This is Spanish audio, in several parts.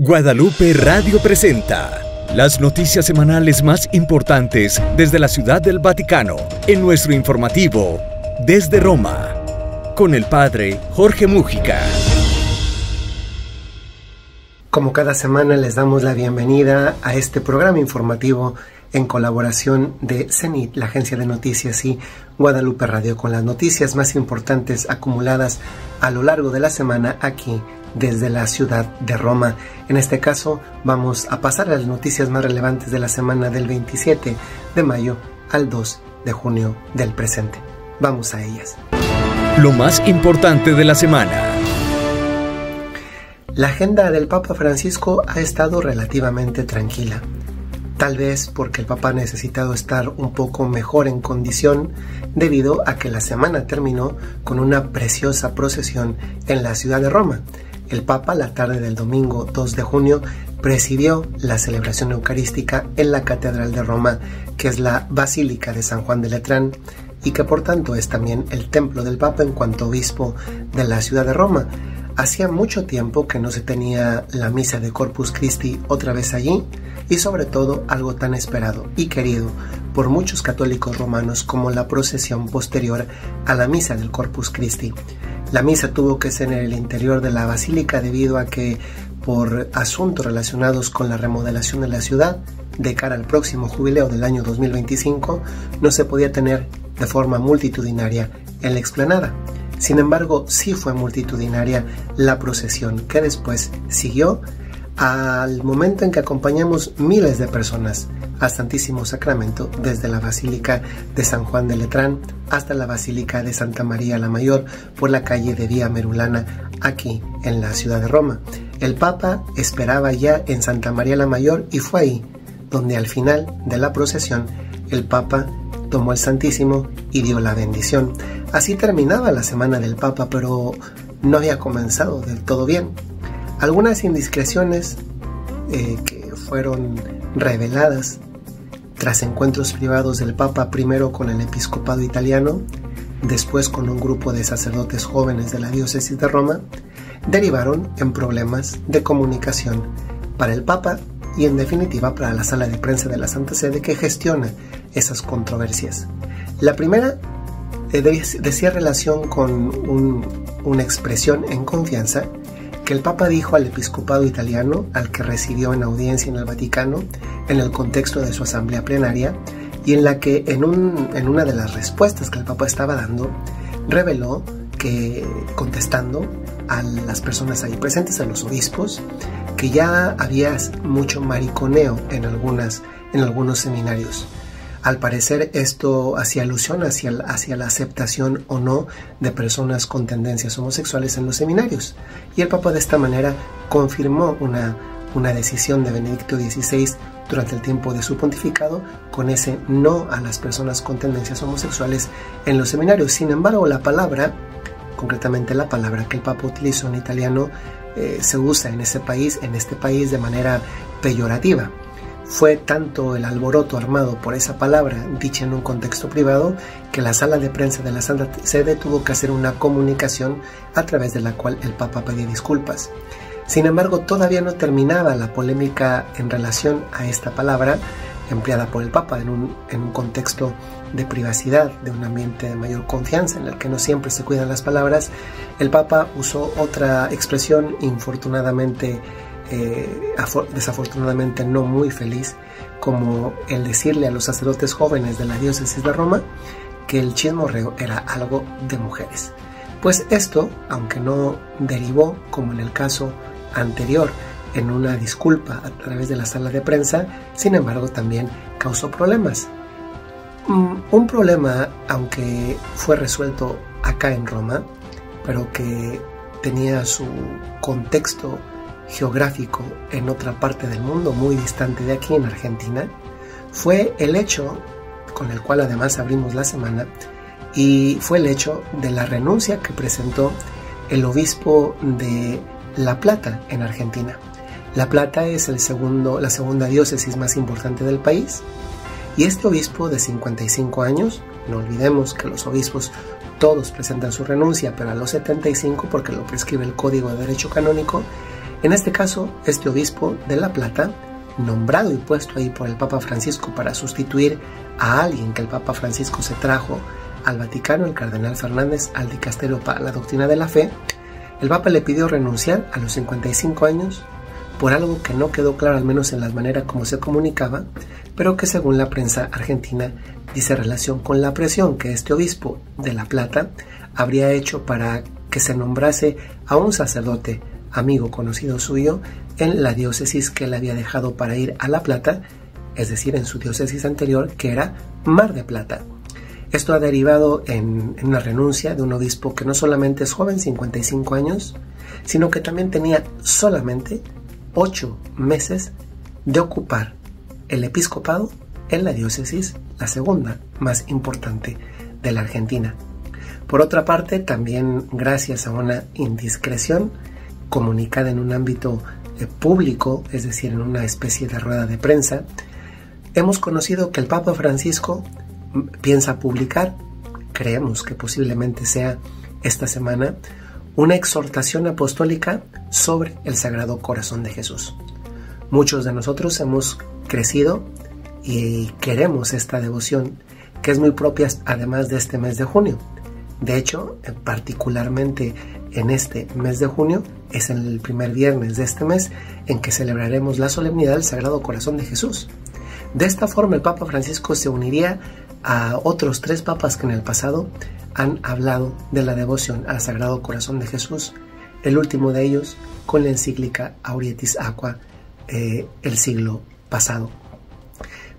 Guadalupe Radio presenta las noticias semanales más importantes desde la Ciudad del Vaticano en nuestro informativo Desde Roma, con el Padre Jorge Mújica. Como cada semana les damos la bienvenida a este programa informativo en colaboración de CENIT, la agencia de noticias, y Guadalupe Radio, con las noticias más importantes acumuladas a lo largo de la semana aquí desde la ciudad de Roma. En este caso vamos a pasar a las noticias más relevantes de la semana del 27 de mayo al 2 de junio del presente. Vamos a ellas. Lo más importante de la semana. La agenda del Papa Francisco ha estado relativamente tranquila. Tal vez porque el Papa ha necesitado estar un poco mejor en condición debido a que la semana terminó con una preciosa procesión en la ciudad de Roma. El Papa, la tarde del domingo 2 de junio, presidió la celebración eucarística en la Catedral de Roma, que es la Basílica de San Juan de Letrán, y que por tanto es también el templo del Papa en cuanto obispo de la ciudad de Roma. Hacía mucho tiempo que no se tenía la misa de Corpus Christi otra vez allí, y sobre todo algo tan esperado y querido por muchos católicos romanos como la procesión posterior a la misa del Corpus Christi. La misa tuvo que ser en el interior de la basílica debido a que, por asuntos relacionados con la remodelación de la ciudad de cara al próximo jubileo del año 2025, no se podía tener de forma multitudinaria en la explanada. Sin embargo, sí fue multitudinaria la procesión, que después siguió al momento en que acompañamos miles de personas al Santísimo Sacramento desde la Basílica de San Juan de Letrán hasta la Basílica de Santa María la Mayor por la calle de Vía Merulana aquí en la ciudad de Roma. El Papa esperaba ya en Santa María la Mayor y fue ahí donde al final de la procesión el Papa tomó el Santísimo y dio la bendición. Así terminaba la semana del Papa, pero no había comenzado del todo bien. Algunas indiscreciones que fueron reveladas tras encuentros privados del Papa, primero con el episcopado italiano, después con un grupo de sacerdotes jóvenes de la diócesis de Roma, derivaron en problemas de comunicación para el Papa y en definitiva para la sala de prensa de la Santa Sede que gestiona esas controversias. La primera decía relación con una expresión en confianza que el Papa dijo al episcopado italiano, al que recibió en audiencia en el Vaticano, en el contexto de su asamblea plenaria, y en la que en una de las respuestas que el Papa estaba dando, reveló que, contestando a las personas ahí presentes, a los obispos, que ya había mucho mariconeo en algunos seminarios. Al parecer esto hacía alusión hacia la aceptación o no de personas con tendencias homosexuales en los seminarios. Y el Papa de esta manera confirmó una decisión de Benedicto XVI durante el tiempo de su pontificado con ese no a las personas con tendencias homosexuales en los seminarios. Sin embargo, concretamente la palabra que el Papa utilizó en italiano, se usa en este país de manera peyorativa. Fue tanto el alboroto armado por esa palabra, dicha en un contexto privado, que la sala de prensa de la Santa Sede tuvo que hacer una comunicación a través de la cual el Papa pedía disculpas. Sin embargo, todavía no terminaba la polémica en relación a esta palabra empleada por el Papa en un contexto de privacidad, de un ambiente de mayor confianza en el que no siempre se cuidan las palabras. El Papa usó otra expresión desafortunadamente no muy feliz, como el decirle a los sacerdotes jóvenes de la diócesis de Roma que el chismorreo era algo de mujeres. Pues esto, aunque no derivó, como en el caso anterior, en una disculpa a través de la sala de prensa, sin embargo también causó problemas. Un problema, aunque fue resuelto acá en Roma, pero que tenía su contexto geográfico en otra parte del mundo muy distante de aquí, en Argentina, fue el hecho con el cual además abrimos la semana, y fue el hecho de la renuncia que presentó el obispo de La Plata en Argentina. La Plata es la segunda diócesis más importante del país, y este obispo de 55 años, no olvidemos que los obispos todos presentan su renuncia, pero a los 75, porque lo prescribe el Código de Derecho Canónico, En este caso, este obispo de La Plata, nombrado y puesto ahí por el Papa Francisco para sustituir a alguien que el Papa Francisco se trajo al Vaticano, el cardenal Fernández, al dicasterio para la doctrina de la fe, el Papa le pidió renunciar a los 55 años por algo que no quedó claro, al menos en la manera como se comunicaba, pero que según la prensa argentina dice relación con la presión que este obispo de La Plata habría hecho para que se nombrase a un sacerdote amigo conocido suyo en la diócesis que él había dejado para ir a La Plata, es decir, en su diócesis anterior, que era Mar de Plata. Esto ha derivado en una renuncia de un obispo que no solamente es joven, 55 años, sino que también tenía solamente 8 meses de ocupar el episcopado en la diócesis, la segunda más importante de la Argentina. Por otra parte, también gracias a una indiscreción comunicada en un ámbito público, es decir, en una especie de rueda de prensa, hemos conocido que el Papa Francisco piensa publicar, creemos que posiblemente sea esta semana, una exhortación apostólica sobre el Sagrado Corazón de Jesús. Muchos de nosotros hemos crecido y queremos esta devoción, que es muy propia además de este mes de junio. De hecho, particularmente en este mes de junio, es el primer viernes de este mes en que celebraremos la solemnidad del Sagrado Corazón de Jesús. De esta forma, el Papa Francisco se uniría a otros 3 papas que en el pasado han hablado de la devoción al Sagrado Corazón de Jesús, el último de ellos con la encíclica Aurietis Aqua el siglo pasado.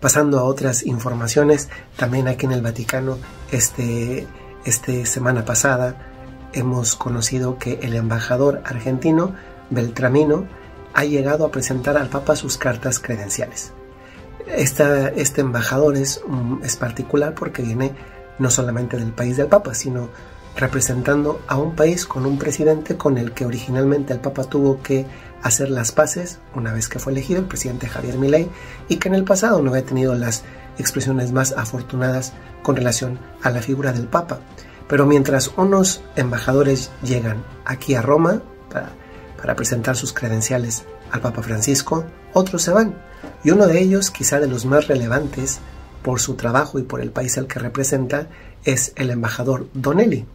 Pasando a otras informaciones, también aquí en el Vaticano, esta semana pasada hemos conocido que el embajador argentino Beltramino ha llegado a presentar al Papa sus cartas credenciales. Este embajador es particular porque viene no solamente del país del Papa, sino representando a un país con un presidente con el que originalmente el Papa tuvo que hacer las paces una vez que fue elegido, el presidente Javier Milei, y que en el pasado no había tenido las expresiones más afortunadas con relación a la figura del Papa. Pero mientras unos embajadores llegan aquí a Roma para presentar sus credenciales al Papa Francisco, otros se van. Y uno de ellos, quizá de los más relevantes por su trabajo y por el país al que representa, es el embajador Donnelly.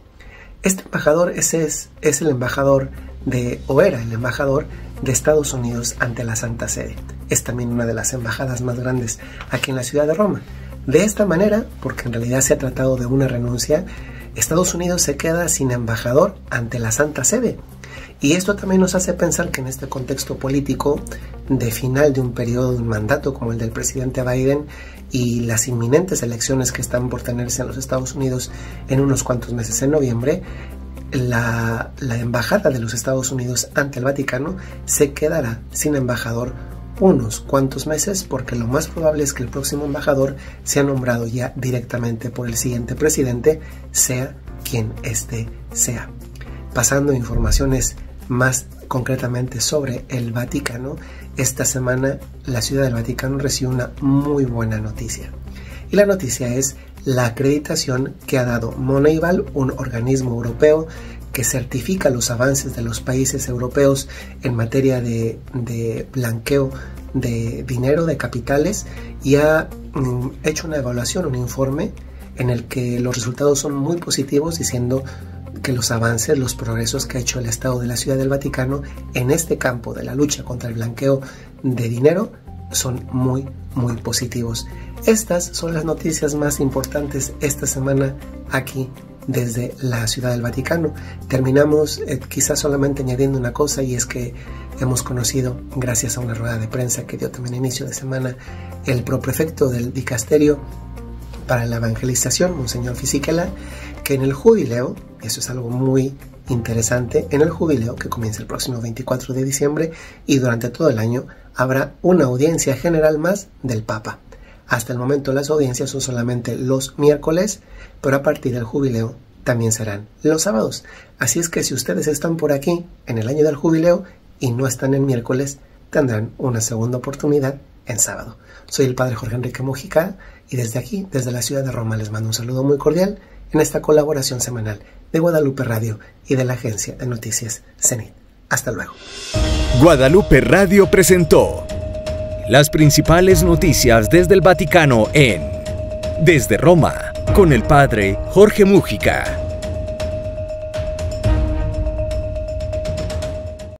Este embajador es el embajador era el embajador de Estados Unidos ante la Santa Sede. Es también una de las embajadas más grandes aquí en la ciudad de Roma. De esta manera, porque en realidad se ha tratado de una renuncia, Estados Unidos se queda sin embajador ante la Santa Sede. Y esto también nos hace pensar que en este contexto político de final de un periodo, de un mandato como el del presidente Biden y las inminentes elecciones que están por tenerse en los Estados Unidos en unos cuantos meses en noviembre, la embajada de los Estados Unidos ante el Vaticano se quedará sin embajador unos cuantos meses, porque lo más probable es que el próximo embajador sea nombrado ya directamente por el siguiente presidente, sea quien éste sea. Pasando a informaciones más concretamente sobre el Vaticano, esta semana la Ciudad del Vaticano recibe una muy buena noticia. Y la noticia es la acreditación que ha dado Moneyval, un organismo europeo que certifica los avances de los países europeos en materia de blanqueo de dinero, de capitales, y ha hecho una evaluación, un informe en el que los resultados son muy positivos, diciendo que los avances, los progresos que ha hecho el Estado de la Ciudad del Vaticano en este campo de la lucha contra el blanqueo de dinero son muy, muy positivos. Estas son las noticias más importantes esta semana aquí desde la Ciudad del Vaticano. Terminamos quizás solamente añadiendo una cosa, y es que hemos conocido, gracias a una rueda de prensa que dio también inicio de semana el proprefecto del dicasterio para la evangelización, Monseñor Fisichella, que en el jubileo, eso es algo muy interesante, en el jubileo que comienza el próximo 24 de diciembre y durante todo el año habrá una audiencia general más del Papa. Hasta el momento las audiencias son solamente los miércoles, pero a partir del jubileo también serán los sábados. Así es que si ustedes están por aquí en el año del jubileo y no están en miércoles, tendrán una segunda oportunidad en sábado. Soy el padre Jorge Enrique Mujica y desde aquí, desde la ciudad de Roma, les mando un saludo muy cordial en esta colaboración semanal de Guadalupe Radio y de la agencia de noticias Zenit. Hasta luego. Guadalupe Radio presentó las principales noticias desde el Vaticano en Desde Roma, con el padre Jorge Múgica.